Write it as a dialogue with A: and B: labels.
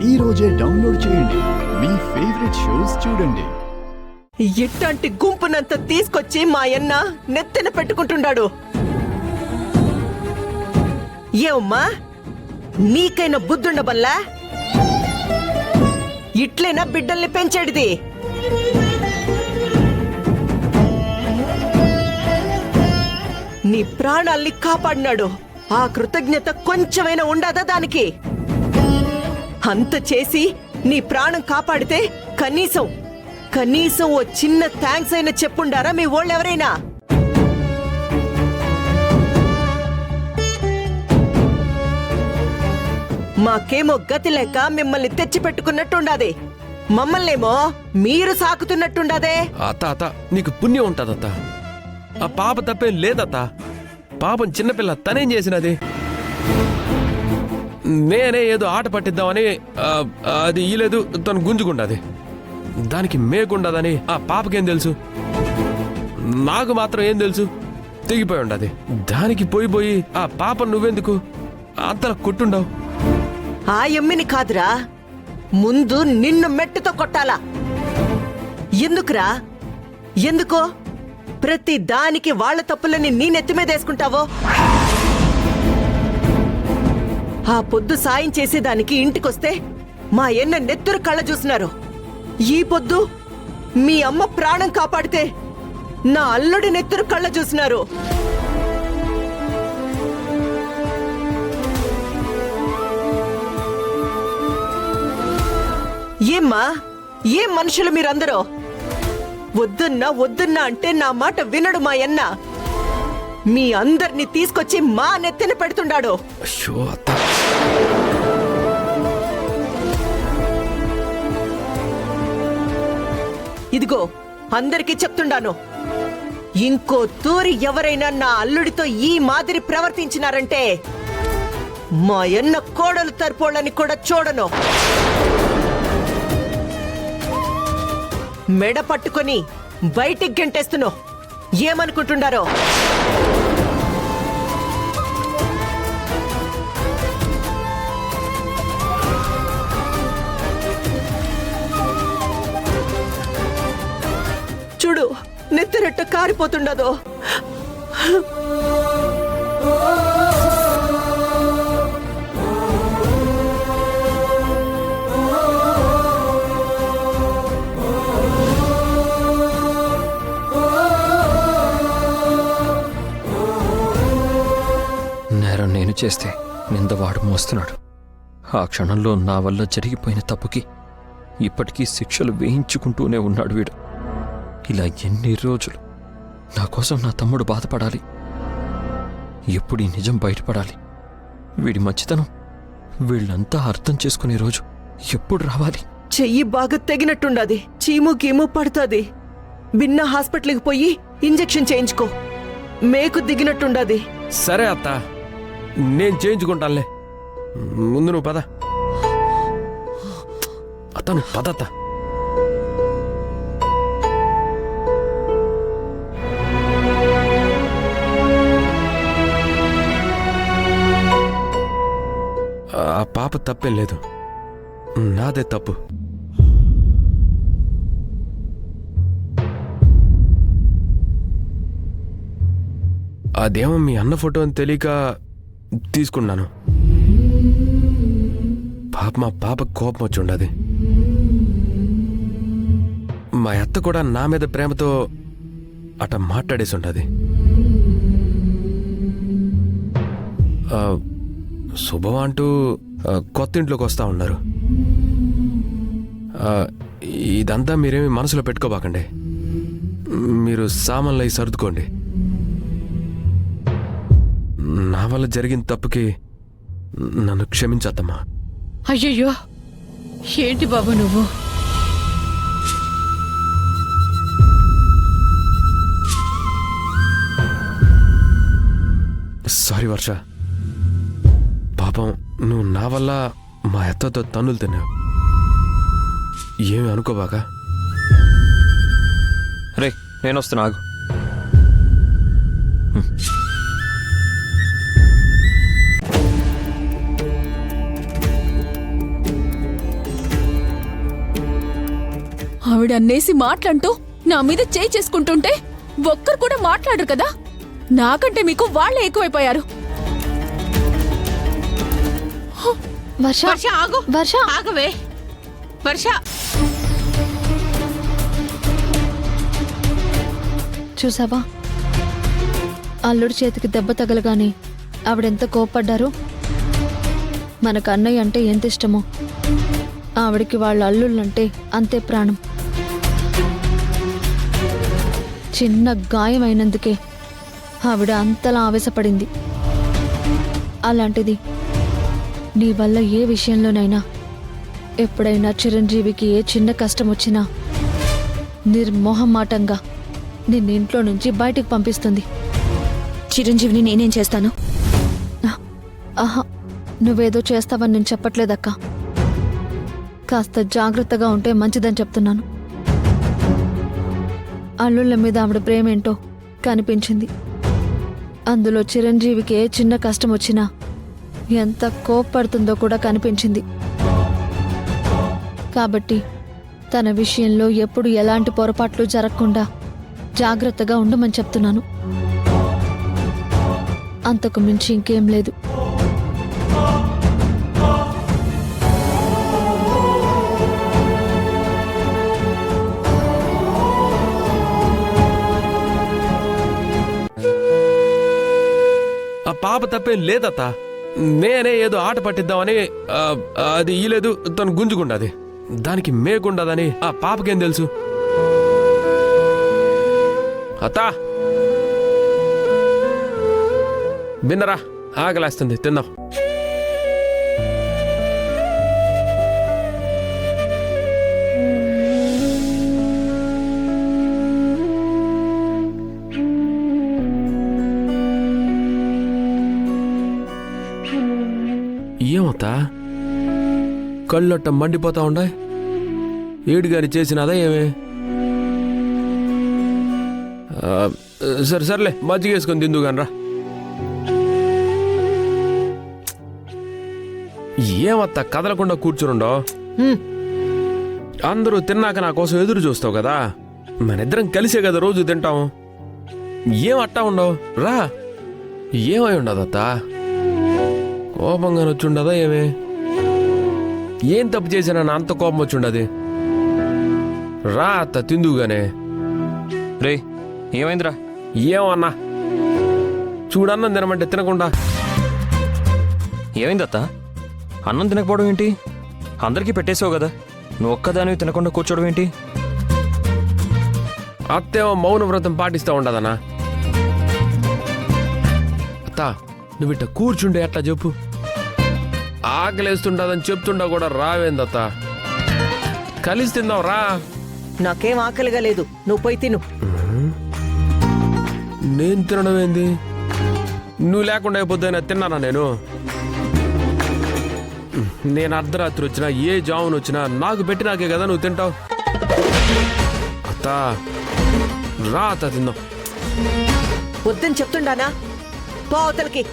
A: ఈ రోజే డౌన్లోడ్ చేయండి. మీ ఫేవరెట్ షోస్ చూడండి.
B: ఇట్లాంటి గుంపునంత తీసుకొచ్చి మా అన్న నెత్తిన పెట్టుకుంటున్నాడు. ఏమ్మా, నీకైనా బుద్ధుండబల్లా? ఇట్లైనా బిడ్డల్ని పెంచేడిది? నీ ప్రాణాల్ని కాపాడినాడు. ఆ కృతజ్ఞత కొంచెమైనా ఉండదా దానికి? అంత చేసి నీ ప్రాణం కాపాడితే కనీసం ఓ చిన్న థ్యాంక్స్ అయినా చెప్పుండారా మీ వాళ్ళెవరైనా? మాకేమో గతి లేక మిమ్మల్ని తెచ్చి పెట్టుకున్నట్టుండాది, మమ్మల్నేమో మీరు సాకుతున్నట్టుండాదే.
C: అత్త నీకు పుణ్యం ఉంటదత్త. ఆ పాప తప్పేం లేదత్త. పాపం చిన్నపిల్ల తనేం చేసినది? నేనే ఏదో ఆట పట్టిద్దామని అది ఇలేదు, తను గుంజుకుండది. దానికి మేకుండదని ఆ పాపకేం తెలుసు? నాకు మాత్రం ఏం తెలుసు? తెగిపోయి ఉండది. దానికి పోయి ఆ పాప నువ్వెందుకు అంతలా కొట్టుండవు?
B: ఆ ఎమ్మిని కాదురా, ముందు నిన్ను మెట్టుతో కొట్టాలా. ఎందుకురా? ఎందుకో ప్రతి దానికి వాళ్ల తప్పులని నీ నెత్తి మీద వేసుకుంటావో? ఆ పొద్దు సాయం చేసేదానికి ఇంటికొస్తే మా ఎన్న నెత్తురు కళ్ళ చూస్తున్నారు. ఈ పొద్దు మీ అమ్మ ప్రాణం కాపాడితే నా అల్లుడి నెత్తురు కళ్ళ చూస్తున్నారు. ఏమ్మా, ఏం మనుషులు మీరందరూ? వద్దున్నా అంటే నా మాట వినడు మా అన్న. మీ అందరినీ తీసుకొచ్చి మా నెత్తిన పెడుతుండాడు. ఇదిగో అందరికీ చెప్తుండాను, ఇంకో తూరి ఎవరైనా నా అల్లుడితో ఈ మాదిరి ప్రవర్తించినారంటే మా అన్న కోడలు తరపోళ్ళని కూడా చూడను. మెడ పట్టుకొని బయటికి గెంటేస్తున్నావు. ఏమనుకుంటున్నారో? చూడు, నెత్తిరెట్ట కారిపోతుండదో.
D: నేరం నేను చేస్తే నిందవాడు మోస్తున్నాడు. ఆ క్షణంలో నా వల్ల జరిగిపోయిన తప్పుకి ఇప్పటికీ శిక్షలు వేయించుకుంటూనే ఉన్నాడు వీడు. ఇలా ఎన్ని రోజులు నా కోసం నా తమ్ముడు బాధపడాలి? ఎప్పుడు ఈ నిజం బయటపడాలి? వీడి మంచితనం వీళ్ళంతా అర్థం చేసుకునే రోజు ఎప్పుడు రావాలి?
B: చెయ్యి బాగా తెగినట్టుండది, చీము గీము పడుతుంది. బిన్న హాస్పిటల్కి పోయి ఇంజెక్షన్ చేయించుకో. మేకు దిగినట్టుండది.
C: సరే అత్త, నేను చేయించుకుంటానులే. ముందు నువ్వు పద అత్త, నువ్వు పదత్త. ఆ పాప తప్పేం లేదు, నాదే తప్పు. అదేమో మీ అన్న ఫోటో అని తెలియక తీసుకున్నాను. మా పాప కోపం వచ్చి ఉండదు. మా అత్త కూడా నా మీద ప్రేమతో అట మాట్లాడేసి ఉంటుంది. శుభం అంటూ కొత్త ఇంట్లోకి వస్తా ఉన్నారు. ఇదంతా మీరేమి మనసులో పెట్టుకోబాకండి. మీరు సామాన్లు అయి సర్దుకోండి. నా వల్ల జరిగిన తప్పుకి నన్ను క్షమించద్దమ్మా.
E: అయ్యయ్యో, ఏంటి బాబు నువ్వు?
C: సారీ వర్ష, పాపం నువ్వు నా వల్ల మా అత్తతో తన్నులు తిన్నావు. ఏమి అనుకోబాగా.
D: రే, నేను వస్తున్నా, ఆగు.
F: ఆవిడ అన్నేసి మాట్లాడుతూ నా మీద చేయి చేసుకుంటుంటే ఒక్కరు కూడా మాట్లాడరు కదా. నాకంటే మీకు వాళ్ళే ఎక్కువైపోయారు.
E: వర్ష
G: వర్ష ఆగు,
E: వర్ష
G: ఆగవే వర్ష.
E: చూసావా, అల్లుడి చేతికి దెబ్బ తగలగానే ఆవిడెంత కోప్పడ్డారు. మనకు అన్నయ్య అంటే ఎంత ఇష్టమో, ఆవిడికి వాళ్ళ అల్లుళ్ళంటే అంతే ప్రాణం. చిన్న గాయం అయినందుకే ఆవిడ అంతలా ఆవేశపడింది. అలాంటిది నీ వల్ల ఏ విషయంలోనైనా ఎప్పుడైనా చిరంజీవికి ఏ చిన్న కష్టం వచ్చినా నిర్మోహమాటంగా నిన్నింట్లో నుంచి బయటికి పంపిస్తుంది.
F: చిరంజీవిని నేనేం చేస్తాను?
E: ఆహా, నువ్వేదో చేస్తావని నేను చెప్పట్లేదక్కా. కాస్త జాగ్రత్తగా ఉంటే మంచిదని చెప్తున్నాను. అల్లుళ్ళ మీద ఆవిడ ప్రేమేంటో కనిపించింది. అందులో చిరంజీవికి ఏ చిన్న కష్టం వచ్చినా ఎంత కోప్పడుతుందో కూడా కనిపించింది. కాబట్టి తన విషయంలో ఎప్పుడు ఎలాంటి పొరపాట్లు జరగకుండా జాగ్రత్తగా ఉండమని చెప్తున్నాను. అంతకు మించి ఇంకేం లేదు.
C: ఆ పాప తప్పేం లేదత్త. నేనే ఏదో ఆట పట్టిద్దామని అది ఇయ్యలేదు, తను గుంజుకుండాది. దానికి మేకుండదని ఆ పాపకేం తెలుసు? అత్తా బిన్నరా, ఆకలేస్తుంది, తిందాం. ఏమవుతా కళ్ళొట్ట మండిపోతా ఉండే? ఏడుగాని చేసినదా ఏమే? సర్లే మజ్జిగ వేసుకొని తిందుగానరా. ఏమత్తా కదలకుండా కూర్చునుండో? అందరూ తిన్నాక నా కోసం ఎదురు చూస్తావు కదా. మనిద్దరం కలిసే కదా రోజు తింటాం. ఏం అట్టా ఉండవు? రా. ఏమై ఉండదత్తా? కోపంగా వచ్చుండదా ఏమే? ఏం తప్పు చేసినా నా అంత కోపం వచ్చుండది? రా అత్త తిందుగానే.
D: రే ఏమైందిరా?
C: ఏమన్నా చూడన్నం తినమంటే తినకుండా.
D: ఏమైందత్తా? అన్నం తినకపోవడం ఏంటి? అందరికీ పెట్టేసావు కదా, నువ్వు ఒక్కదానివి తినకుండా కూర్చోవడం ఏంటి?
C: అత్తేమో మౌన వ్రతం పాటిస్తూ ఉండదన్నా. అత్త నువ్వు ఇట్ట కూర్చుండే అట్లా చెప్పు. ఆకలేస్తుండదని చెప్తుండా కూడా రావేందత్త? కలిసి తిందాం రా.
B: నాకేం ఆకలిగా లేదు, నువ్వు పోయి తిను.
C: నేను తినడం ఏంది? నువ్వు లేకుండా అయిపోద్దైనా తిన్నానా నేను? నేను అర్ధరాత్రి వచ్చినా ఏ జామును వచ్చినా నాకు పెట్టినాకే కదా నువ్వు తింటావు. అత్త రా అత్త తిందాం.
B: వద్దని చెప్తుండానా? పో అవతలకి.